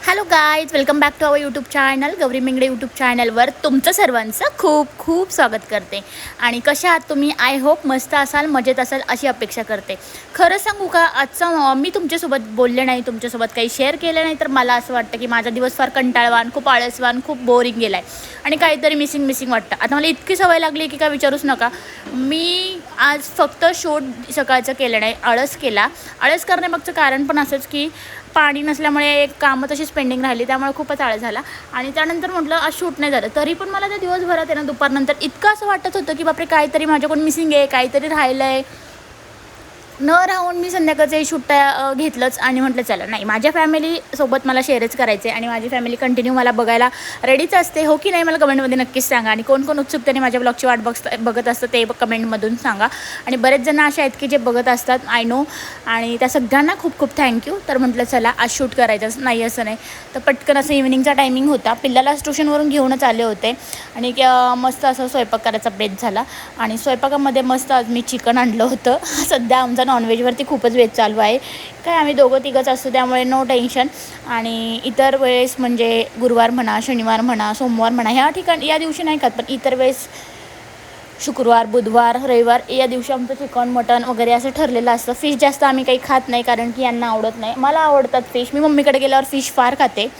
Hello guys, welcome back to our YouTube channel. Gauri Mingade YouTube चॅनलवर तुमचं सर्वांचं खूप खूप स्वागत करते. आणि कशा आहात तुम्ही? आय होप मस्त असाल, मजेत असाल अशी अपेक्षा करते. खरं सांगू का, आजचा मी तुमच्यासोबत बोलले नाही, तुमच्यासोबत काही शेअर केलं नाही, तर मला असं वाटतं की माझा दिवस फार कंटाळवाण, खूप आळसवान, खूप बोरिंग गेला आहे आणि काहीतरी मिसिंग वाटतं. आता मला इतकी सवय लागली की काय विचारूच नका. मी आज फक्त शूट सकाळचं केलं नाही, आळस केला. आळस करण्यामागचं कारण पण असंच की पाणी नसल्यामुळे एक कामं तशीच पेंडिंग राहिली, त्यामुळे खूपच आळस झाला. आणि त्यानंतर म्हटलं आज शूट नाही झालं, तरी पण मला त्या दिवसभरात आहे ना, दुपारनंतर इतकं असं वाटत होतं की बापरे काहीतरी माझ्याकडून मिसिंग आहे, काहीतरी राहिलं आहे. न राहून मी संध्याकाळचं शूट घेतलंच आणि म्हटलं चला, नाही, माझ्या फॅमिलीसोबत मला शेअरच करायचे आणि माझी फॅमिली कंटिन्यू मला बघायला रेडीच असते. हो की नाही, मला कमेंटमध्ये नक्कीच सांगा. आणि कोण कोण उत्सुकतेने माझ्या ब्लॉगची वाट बघत असतं ते कमेंटमधून सांगा. आणि बरेच जण असे आहेत की जे बघत असतात, आय नो. आणि त्या सगळ्यांना खूप खूप थँक्यू. तर म्हटलं चला आज शूट करायचं नाही असं नाही, तर पटकन असं इव्हिनिंगचा टायमिंग होता. पिल्लाला ट्युशनवरून घेऊनच आले होते आणि मस्त असं स्वयंपाक करायचा बेत झाला. आणि स्वयंपाकामध्ये मस्त आज मी चिकन आणलं होतं. सध्या आमचा नॉनव्हेजवरती खूपच वेळ चालू आहे. काय आम्ही दोघं तिघंच असतो, त्यामुळे नो टेन्शन. आणि इतर वेळेस म्हणजे गुरुवार म्हणा, शनिवार म्हणा, सोमवार म्हणा, या दिवशी नाही खात, पण इतर वेळेस शुक्रवार, बुधवार, रविवार या दिवशी आमचं चिकन, मटण वगैरे असं ठरलेलं असतं. फिश जास्त आम्ही काही खात नाही, कारण की यांना आवडत नाही. मला आवडतात फिश, मी मम्मीकडे गेल्यावर फिश फार खाते,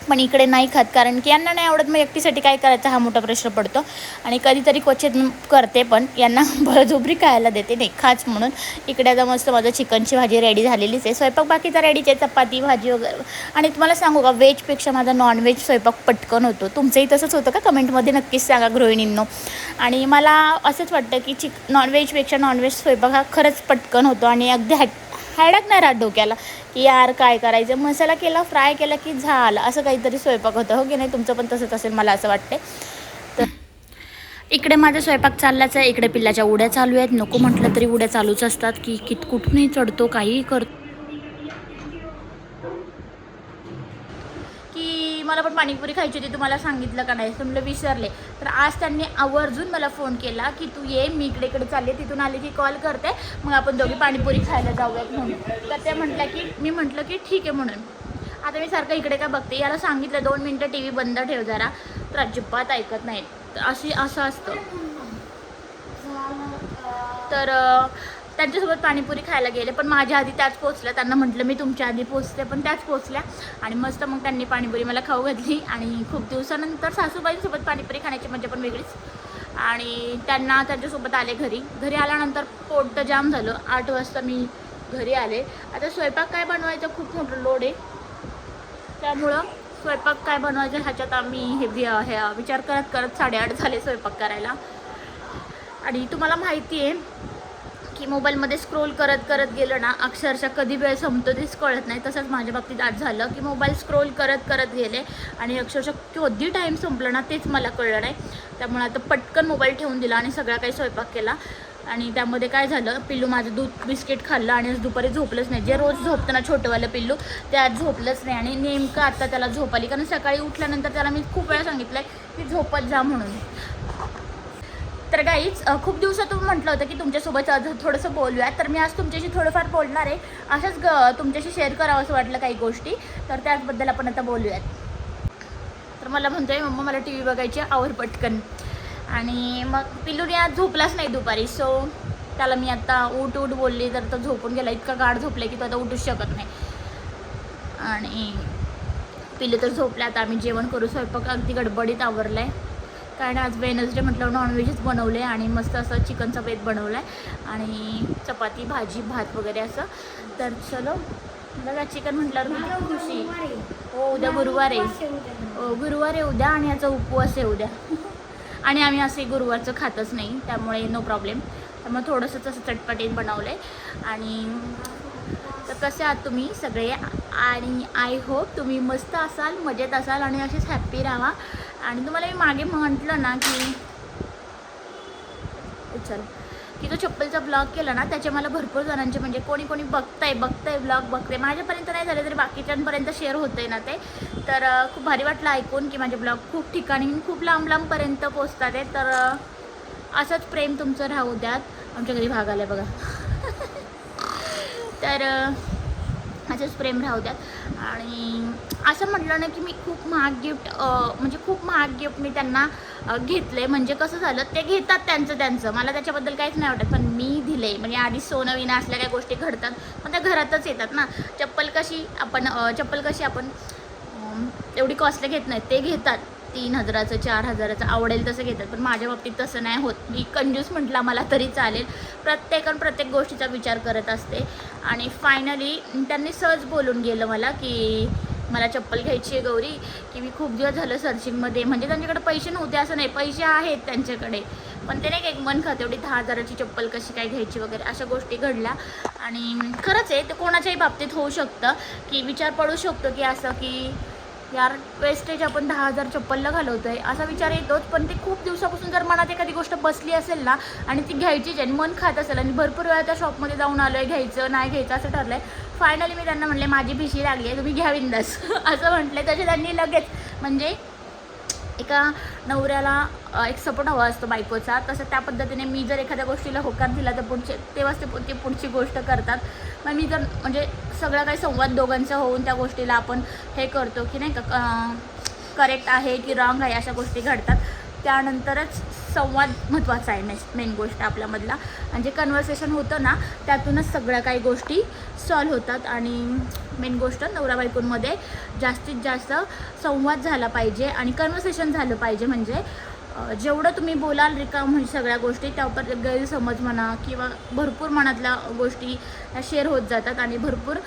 पण इकडे नाही खात कारण की यांना नाही आवडत. मग एकटीसाठी काय करायचं हा मोठा प्रश्न पडतो. आणि कधीतरी क्वचित करते, पण यांना बळजबरी खायला देते, नाही खाच म्हणून. इकडे आता मस्त माझं चिकनची भाजी रेडी झालेलीच आहे. स्वयंपाक बाकीचा रेडीच आहे, चपाती भाजी वगैरे. आणि तुम्हाला सांगू का, व्हेजपेक्षा माझा नॉनव्हेज स्वयंपाक पटकन होतो. तुमचंही तसंच होतं का? कमेंटमध्ये नक्कीच सांगा गृहिणींनो. आणि मला असंच वाटतं की नॉनव्हेजपेक्षा नॉनव्हेज स्वयंपाक हा खरंच पटकन होतो आणि अगदी हॅडक नाही राहत डोक्याला की यार काय करायचं, मसाला केला, फ्राय केला की झालं, असं काहीतरी स्वयंपाक होतं. हो की नाही? तुमचं पण तसंच असेल मला असं वाटते. तर इकडे माझा स्वयंपाक चाललाच आहे, इकडे पिल्लाच्या उड्या चालू आहेत. नको म्हटलं तरी उड्या चालूच असतात की कुठूनही चढतो, काहीही करतो. की मला पण पाणीपुरी खायची होती, तुम्हाला सांगितलं का नाही, तुम्हाला विसरले. तर आज त्यांनी आवर्जून मला फोन केला की तू ये, मी इकडे चालले, तिथून आले की कॉल करते, मग आपण दोघी पाणीपुरी खायला जाऊयात म्हणून. तर ते म्हटलं की मी म्हटलं की ठीक आहे म्हणून. आता मी सारखं इकडे काय बघते, याला सांगितलं 2 मिनटं टी व्ही बंद ठेव जरा, तर अजिबात ऐकत नाहीत. तर असं असतं. तर त्यांच्यासोबत पाणीपुरी खायला गेले, पण माझ्या आधी त्याच पोचल्या. त्यांना म्हटलं मी तुमच्या आधी पोचते, पण त्याच पोचल्या. आणि मस्त मग त्यांनी पाणीपुरी मला खाऊ घातली. आणि खूप दिवसानंतर सासूबाईंसोबत पाणीपुरी खाण्याची मजा पण वेगळीच. आणि त्यांच्यासोबत आले घरी आल्यानंतर पोट तर जाम झालं. 8 वाजता मी घरी आले. आता स्वयंपाक काय बनवायचं खूप मोठं लोड आहे, त्यामुळं स्वयंपाक काय बनवायचं ह्याच्यात आम्ही हे विचार करत 8:30 झाले स्वयंपाक करायला. आणि तुम्हाला माहिती आहे की मोबाईलमध्ये स्क्रोल करत गेलं ना, अक्षरशः कधी वेळ संपतो तेच कळत नाही. तसंच माझ्या बाबतीत आज झालं की मोबाईल स्क्रोल करत गेले आणि अक्षरशः कधी टाईम संपला ना तेच मला कळलं नाही. त्यामुळे आता पटकन मोबाईल ठेवून दिला आणि सगळा काही स्वयंपाक केला. आणि त्यामध्ये काय झालं, पिल्लू माझं दूध बिस्किट खाल्लं आणि दुपारी झोपलंच नाही. जे रोज झोपतं ना छोटंवालं पिल्लू, ते आज झोपलंच नाही. आणि नेमकं आता त्याला झोप आली, कारण सकाळी उठल्यानंतर त्याला मी खूप वेळा सांगितलं आहे की झोपत जा म्हणून. तर गाईच, खूप दिवसातून म्हटलं होतं की तुमच्यासोबत थोडंसं बोलूयात, तर मी आज तुमच्याशी थोडंफार बोलणार आहे. असंच तुमच्याशी शेअर करावं असं वाटलं काही गोष्टी, तर त्याचबद्दल आपण आता बोलूयात. तर मला म्हणतोय मम्मा मला टी व्ही बघायची, आवर पटकन. आणि मग पिल्लूने आज झोपलाच नाही दुपारी, सो त्याला मी आता उठ बोलली तर तो झोपून गेला. इतका गाढ झोपला की तो आता उठूच शकत नाही. आणि पिल्लू तर झोपला. आता आम्ही जेवण करू, स्वयंपाक अगदी गडबडीत आवरला आहे, कारण आज वेनसडे म्हटलं नॉनव्हेजच बनवले आणि मस्त असं चिकनचा बेत बनवला आहे आणि चपाती भाजी भात वगैरे असं. तर चलो बघा, चिकन म्हटल्यावर किती खुशी. हो, उद्या गुरुवार आहे. हो, गुरुवार आहे उद्या आणि याचा उपवास आहे उद्या. आणि आम्ही असे गुरुवारचं खातच नाही, त्यामुळे नो प्रॉब्लेम. त्यामुळे थोडंसंच असं चटपटीत बनवलं आहे. आणि तर कसे आहात तुम्ही सगळे? आणि आय होप तुम्ही मस्त असाल, मजेत असाल आणि असेच हॅप्पी राहा. आणि तुम्हाला मी मागे म्हटलं ना की तो चप्पलचा ब्लॉग केला ना, त्याचे मला भरपूर जणांचे म्हणजे कोणी बघताय ब्लॉग बघते, माझ्यापर्यंत नाही झाले तरी बाकीच्यांपर्यंत शेअर होतं आहे ना ते. तर खूप भारी वाटलं ऐकून की माझे ब्लॉग खूप ठिकाणी खूप लांबपर्यंत पोचतात आहे. तर असंच प्रेम तुमचं राहू द्यात. आमच्या घरी भाग आला बघा. तर असंच प्रेम राहू द्यात. आणि असं म्हटलं ना की मी खूप महाग गिफ्ट म्हणजे खूप महाग गिफ्ट मी त्यांना घेतले. म्हणजे कसं झालं, ते घेतात त्यांचं मला त्याच्याबद्दल काहीच नाही वाटत, पण मी दिले. म्हणजे आधी सोनं विना असल्या काही गोष्टी घडतात, पण त्या घरातच येतात ना. चप्पल कशी आपण एवढी कॉस्टली घेत नाही, ते घेतात 3,000चं 4,000चं आवडेल तसं घेतात. पण माझ्या बाबतीत तसं नाही होत. मी कंजूस म्हटला मला तरी चालेल. प्रत्येक गोष्टीचा विचार करत असते. आणि फायनली त्यांनी सहज बोलून गेलं मला की मला चप्पल घ्यायची आहे गौरी, की मी खूप दिवस झालं सर्चिंगमध्ये. म्हणजे त्यांच्याकडे पैसे नव्हते असं नाही, पैसे आहेत त्यांच्याकडे, पण ते नाही एक मन खाते एवढी 10,000ची चप्पल कशी काय घ्यायची वगैरे अशा गोष्टी घडल्या. आणि खरंच आहे ते कोणाच्याही बाबतीत होऊ शकतं की विचार पडू शकतो की असं की यार वेस्टेज आपण 10,000 चप्पलला घालवतो आहे असा विचार येतोच. पण ते खूप दिवसापासून जर मनात एखादी गोष्ट बसली असेल ना आणि ती घ्यायचीच आहे, मन खात असेल, आणि भरपूर वेळा त्या शॉपमध्ये जाऊन आलो आहे घ्यायचं नाही घ्यायचं असं ठरलं आहे. फायनली मी त्यांना म्हटले माझी भिशी लागली आहे, तुम्ही घ्या बिंदास असं म्हटले. तसे त्यांनी लगेच म्हणजे एका नवऱ्याला एक सपोर्ट हवा असतो बायकोचा, तसं त्या पद्धतीने मी जर एखाद्या गोष्टीला होकार दिला तर तेव्हाच ते पुढची गोष्ट करतात. मग मी जर म्हणजे सगळं काही संवाद दोघांचा होऊन त्या गोष्टीला आपण हे करतो की नाही का करेक्ट आहे की रॉंग आहे अशा गोष्टी घडतात. त्यानंतरच संवाद महत्त्वाचा आहे. मेन गोष्ट आपल्यामधला आणि जे कन्व्हर्सेशन होतं ना त्यातूनच सगळ्या काही गोष्टी सॉल्व्ह होतात. आणि मेन गोष्ट नवरा बायकोंमध्ये जास्तीत जास्त संवाद झाला पाहिजे आणि कन्व्हर्सेशन झालं पाहिजे. म्हणजे जेवढं तुम्ही बोलाल म्हणजे सगळ्या गोष्टी त्यावर गैरसमज म्हणा किंवा भरपूर मनातल्या गोष्टी शेअर होत जातात आणि भरपूर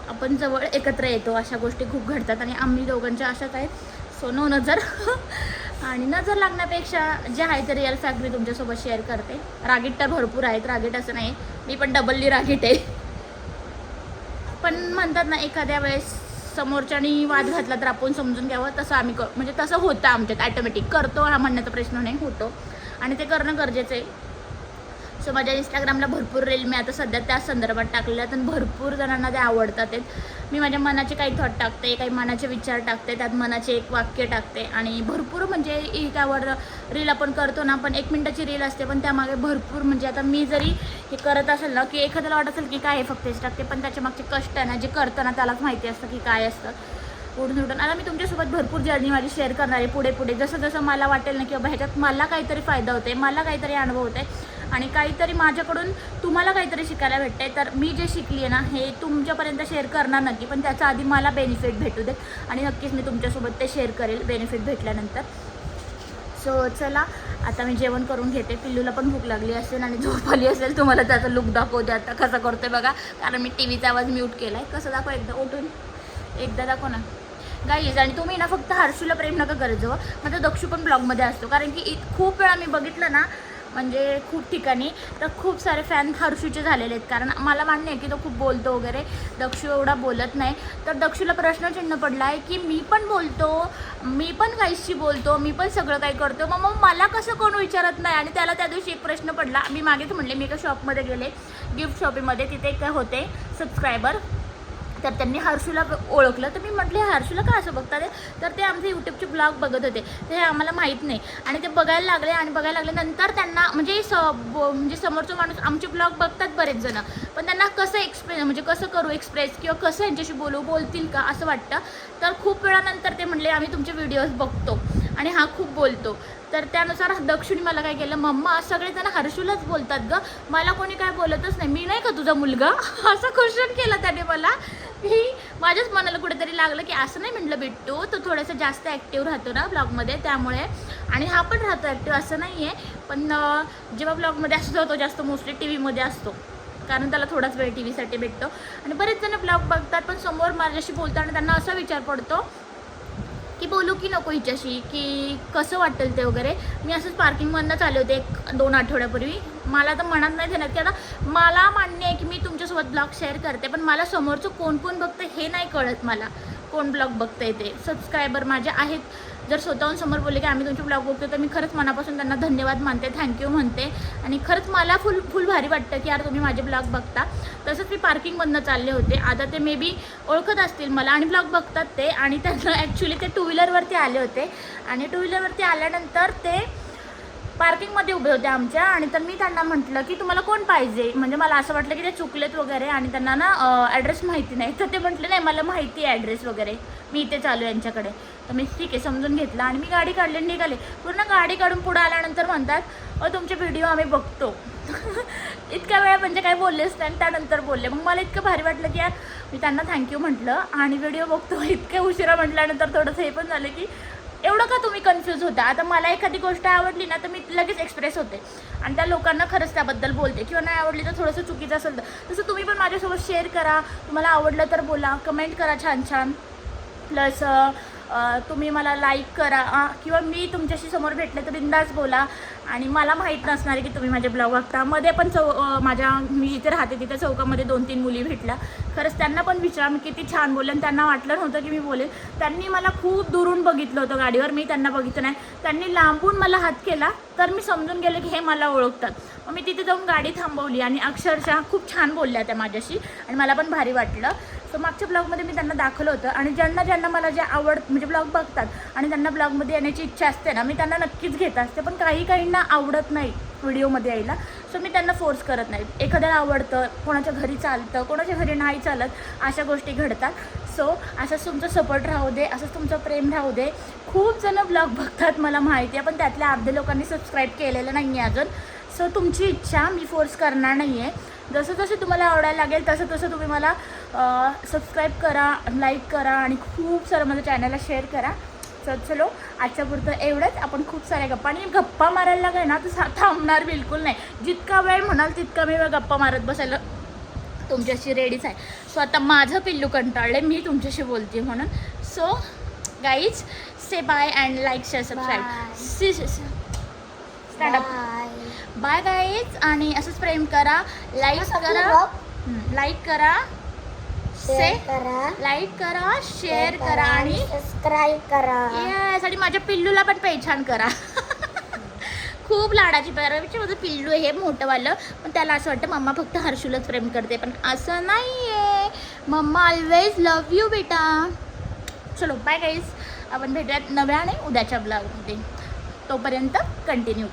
आपण जवळ एकत्र येतो. अशा गोष्टी खूप घडतात आणि आम्ही दोघांच्या अशाच आहेत. सोनो नजर आणि नजर लागण्यापेक्षा जे आहे ते रिअल फॅक्ट मी तुमच्यासोबत शेअर करते. रागीट तर भरपूर आहेत, रागीट असं नाही, मी पण डबलली रागीट आहे. पण म्हणतात ना एखाद्या वेळेस समोरच्यानी वाद घातला तर आपण समजून घ्यावं, तसं आम्ही म्हणजे तसं होतं आमच्यात ॲटोमॅटिक. करतो हा म्हणण्याचा प्रश्न नाही, होतो आणि ते करणं गरजेचं आहे. सो माझ्या इंस्टाग्रामला भरपूर रील मी आता सध्या त्याच संदर्भात टाकलेल्या आहेत आणि भरपूर जणांना ते आवडतात आहेत. मी माझ्या मनाचे काही थॉट टाकते, काही मनाचे विचार टाकते, त्यात मनाचे एक वाक्य टाकते आणि भरपूर म्हणजे त्यावर रील आपण करतो ना, पण 1 मिनिटाची रील असते पण त्यामागे भरपूर म्हणजे आता मी जरी हे करत असेल ना की एखाद्याला वाटत असेल की काय हे फक्त हेच टाकते, पण त्याच्या मागचे कष्ट आहे ना जे करतं ना त्यालाच माहिती असतं की काय असतं. उठून आता मी तुमच्यासोबत भरपूर जर्नी माझी शेअर करणार आहे पुढे जसं जसं मला वाटेल ना की बाबा ह्याच्यात मला काहीतरी फायदा होते, मला काहीतरी अनुभव होते आणि काहीतरी माझ्याकडून तुम्हाला काहीतरी शिकायला भेटतं आहे. तर मी जे शिकली आहे ना हे तुमच्यापर्यंत शेअर करणार नक्की, पण त्याचा आधी मला बेनिफिट भेटू देत आणि नक्कीच मी तुमच्यासोबत ते शेअर करेल बेनिफिट भेटल्यानंतर. सो चला आता मी जेवण करून घेते. पिल्लूला पण भूक लागली असेल आणि झोप आली असेल. तुम्हाला त्याचा लुक दाखवते आता कसा करतो आहे बघा, कारण मी टीव्हीचा आवाज म्यूट केला आहे. कसं दाखव एकदा उठून एकदा दाखव ना गाईज. आणि तुम्ही ना फक्त हर्षूला प्रेम नका करत जाऊ, माझा दक्षू पण ब्लॉगमध्ये असतो, कारण की खूप वेळा मी बघितलं ना म्हणजे खूप ठिकाणी तर खूप सारे फॅन हर्षूचे झालेले आहेत. कारण मला मान्य आहे की तो खूप बोलतो वगैरे, दक्षू एवढा बोलत नाही. तर दक्षूला प्रश्नचिन्ह पडला आहे की मी पण बोलतो, मी पण गाईजशी बोलतो, मी पण सगळं काही करतो, मग मला कसं कोण विचारत नाही. आणि त्याला त्या दिवशी एक प्रश्न पडला. मी मागेच म्हणले मी एका शॉपमध्ये गेले गिफ्ट शॉपीमध्ये, तिथे काय होते सबस्क्रायबर, तर त्यांनी हर्षूला ओळखलं. तर मी म्हटले हर्षूला का असं बघतात, तर ते आमचे यूट्यूबचे ब्लॉग बघत होते, ते आम्हाला माहीत नाही. आणि ते बघायला लागले नंतर त्यांना म्हणजे समोरचा माणूस आमचे ब्लॉग बघतात बरेच जण, पण त्यांना कसं म्हणजे कसं करू एक्सप्रेस किंवा कसं यांच्याशी बोलतील का असं वाटतं. तर खूप वेळानंतर ते म्हटले आम्ही तुमचे व्हिडिओज बघतो आणि हा खूप बोलतो. तर त्यानुसार दक्षिणी मला काय केलं, मम्मा सगळेजण हर्षूलाच बोलतात गं, मला कोणी काय बोलतच नाही, मी नाही का तुझा मुलगा असं क्वेश्चन केलं त्याने मला. ही माझ्याच मनाला कुठेतरी लागलं की असं नाही म्हटलं बिट्टू, तो थोडंसं जास्त ॲक्टिव्ह राहतो ना ब्लॉगमध्ये त्यामुळे, आणि हा पण राहतो ॲक्टिव्ह असं नाही आहे, पण जेव्हा ब्लॉगमध्ये असतो तो जास्त मोस्टली टी व्हीमध्ये असतो, कारण त्याला थोडाच वेळ टी व्हीसाठी भेटतो. आणि बरेच जण ब्लॉग बघतात पण समोर माझ्याशी बोलताना त्यांना असा विचार पडतो की बोलू की नको हिच्याशी, की कसं वाटेल ते वगैरे. मी असंच पार्किंगमधनंच आले होते 1-2 आठवड्यापूर्वी. मला तर मनात नाही देणार की आता मला मान्य आहे की मी तुमच्यासोबत ब्लॉग शेअर करते, पण मला समोरचं कोण बघतं हे नाही कळत, मला कोण ब्लॉग बघतंय ते. सबस्क्रायबर माझे आहेत, जर स्वतःहून समोर बोलले की आम्ही तुमचे ब्लॉग बघतो तर मी खरंच मनापासून त्यांना धन्यवाद मानते, थँक्यू म्हणते. आणि खरंच मला फुल भारी वाटतं की यार तुम्ही माझे ब्लॉग बघता. तसंच मी पार्किंगमधनं चालले होते, आता ते मे बी ओळखत असतील मला आणि ब्लॉग बघतात ते. आणि त्यांना ॲक्च्युली ते 2 व्हीलरवरती आले होते आणि 2 व्हीलरवरती आल्यानंतर ते पार्किंगमध्ये उभे होते आमच्या, आणि तर मी त्यांना म्हटलं की तुम्हाला कोण पाहिजे, म्हणजे मला असं वाटलं की ते चुकलेत वगैरे आणि त्यांना ना ॲड्रेस माहिती नाही. तर ते म्हटले नाही मला माहिती आहे ॲड्रेस वगैरे, मी इथे चालू आहे यांच्याकडे. तर मी ठीक आहे समजून घेतलं आणि मी गाडी काढली आणि निघाले. पूर्ण गाडी काढून पुढे आल्यानंतर म्हणतात तुमचे व्हिडिओ आम्ही बघतो. इतक्या वेळा म्हणजे काही बोललेच नाही, त्यानंतर बोलले. मग मला इतकं भारी वाटलं की यार मी त्यांना थँक्यू म्हटलं आणि व्हिडिओ बघतो. इतक्या उशिरा म्हटल्यानंतर थोडंसं हे पण झालं की एवढं का तुम्ही कन्फ्यूज होता. आता मला एखादी गोष्ट आवडली ना तर मी लगेच एक्सप्रेस होते आणि त्या लोकांना खरंच त्याबद्दल बोलते, किंवा नाही आवडली तर थोडंसं चुकीचं असेल तर तसं तुम्ही पण माझ्यासोबत शेअर करा. तुम्हाला आवडलं तर बोला, कमेंट करा छान छान. प्लस तुम्ही मला लाईक करा, किंवा मी तुमच्याशी समोर भेटले तर बिंदास बोला. आणि मला माहीत नसणार आहे की तुम्ही माझे ब्लॉग बघता. मध्ये पण माझ्या मी जिथे राहते तिथे चौकामध्ये 2-3 मुली भेटल्या. खरंच त्यांना पण विचारा मी किती छान बोलले, आणि त्यांना वाटलं नव्हतं की मी बोलेल. त्यांनी मला खूप दुरून बघितलं होतं गाडीवर, मी त्यांना बघितलं नाही. त्यांनी लांबून मला हात केला तर मी समजून गेले की हे मला ओळखतात. मग मी तिथे जाऊन गाडी थांबवली आणि अक्षरशः खूप छान बोलल्या त्या माझ्याशी आणि मला पण भारी वाटलं. सो मागच्या ब्लॉगमध्ये मी त्यांना दाखवलं होतं. आणि ज्यांना मला जे म्हणजे ब्लॉग बघतात आणि त्यांना ब्लॉगमध्ये येण्याची इच्छा असते ना, मी त्यांना नक्कीच घेत असते. पण काहींना आवडत नाही व्हिडिओमध्ये यायला, सो मी त्यांना फोर्स करत नाही. एखाद्याला आवडतं, कोणाच्या घरी चालतं, कोणाच्या घरी नाही चालत, अशा गोष्टी घडतात. सो असंच तुमचं सपोर्ट राहू दे, असंच तुमचं प्रेम राहू दे. खूप जण ब्लॉग बघतात मला माहिती आहे, पण त्यातल्या अर्ध्या लोकांनी सबस्क्राईब केलेलं नाही आहे अजून. सो तुमची इच्छा, मी फोर्स करणार नाही आहे. जसं जसं तुम्हाला आवडायला लागेल तसं तसं तुम्ही मला सबस्क्राईब करा, लाईक करा आणि खूप सारं माझ्या चॅनलला शेअर करा. चलो आजच्या पुरतं एवढंच. आपण खूप साऱ्या गप्पा, आणि गप्पा मारायला लागेल ना तर थांबणार बिलकुल नाही. जितका वेळ म्हणाल तितका मी गप्पा मारत बसायला तुमच्याशी रेडीच आहे. सो आता माझं पिल्लू कंटाळले मी तुमच्याशी बोलते म्हणून. So guys say bye and like share subscribe. Stand up. Bye guys. आणि असंच प्रेम करा, लाईक करा, लाईक करा, लाईक करा, शेअर करा आणि सबस्क्राईब करा. येस. आणि माझ्या पिल्लूला पण पहिचान करा. खूप लाडाची पैरावीची माझं पिल्लू आहे हे मोठंवालं, पण त्याला असं वाटतं मम्मा फक्त हर्षूलाच प्रेम करते, पण असं नाही आहे. मम्मा ऑलवेज लव्ह यू बेटा. चलो बाय गाईज. आपण भेटूयात नव्याने उद्याच्या ब्लॉगमध्ये. तोपर्यंत कंटिन्यू.